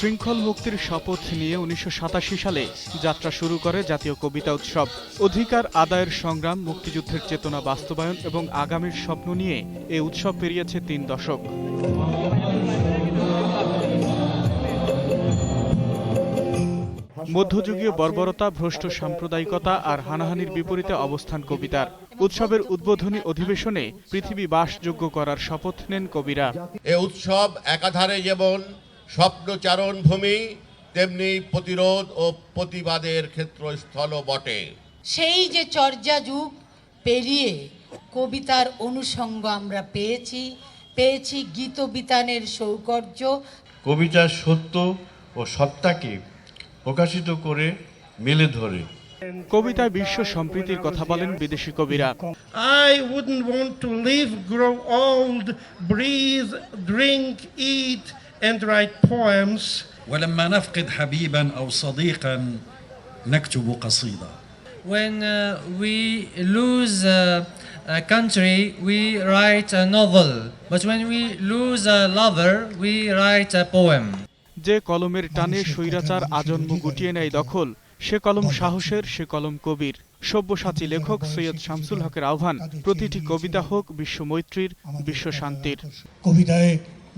শৃঙ্খল মুক্তির শপথ নিয়ে ১৯৮৭ সালে যাত্রা শুরু করে জাতীয় কবিতা উৎসব। অধিকার আদায়ের সংগ্রাম, মুক্তিযুদ্ধের চেতনা বাস্তবায়ন এবং আগামীর স্বপ্ন নিয়ে এ উৎসব পেরিয়েছে ৩ দশক। মধ্যযুগীয় বর্বরতা, ভ্রষ্ট সাম্প্রদায়িকতা আর হানাহানির বিপরীতে অবস্থান কবিতার। উৎসবের উদ্বোধনী অধিবেশনে পৃথিবী বাসযোগ্য করার শপথ নেন কবিরা। এ উৎসব একাধারে যেমন স্বপ্নচারণ ভূমি, তেমনি প্রতিরোধ ও প্রতিবাদের ক্ষেত্রস্থলও বটে। সেই যে চর্যা যুগ পেরিয়ে কবিতার অনুষঙ্গ আমরা পেয়েছি গীতবিতানের সৌকর্য। কবিতার সত্য ও সত্তাকে প্রকাশিত করে মেলে ধরে। কবিতায় বিশ্ব সম্প্রীতির কথা বলেন বিদেশি কবিরা। I wouldn't want to live, grow old, breathe, drink, eat and write poems. ولما نفقد حبيبا أو صديقا نكتب قصيدة. When we lose a country, we write a novel. But when we lose a lover, we write a poem. যে কলমের টানে স্বৈরাচার আজন্ম গুটিয়ে নেয় দখল, সে কলম সাহসের, সে কলম কবির। সব্যসাচী লেখক সৈয়দ শামসুল হকের আহ্বান, প্রতিটি কবিতা হোক বিশ্ব মৈত্রীর, বিশ্ব শান্তির। কবিতায়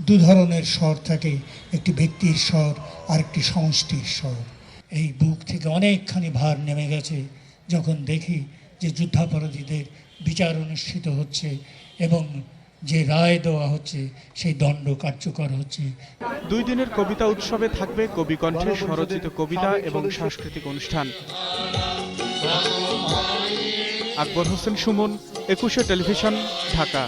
দু ধরনের স্বর থাকে, একটি ব্যক্তির স্বর আর একটি সমষ্টির স্বর। এই বুক থেকে অনেকখানি ভার নেমে গেছে যখন দেখি যে যুদ্ধাপরাধীদের বিচার অনুষ্ঠিত হচ্ছে এবং যে রায় দেওয়া হচ্ছে সেই দণ্ড কার্যকর হচ্ছে। 2 দিনের কবিতা উৎসবে থাকবে কবি কণ্ঠে স্বরচিত কবিতা এবং সাংস্কৃতিক অনুষ্ঠান। আকবর হোসেন সুমন, ২১শে টেলিভিশন, ঢাকা।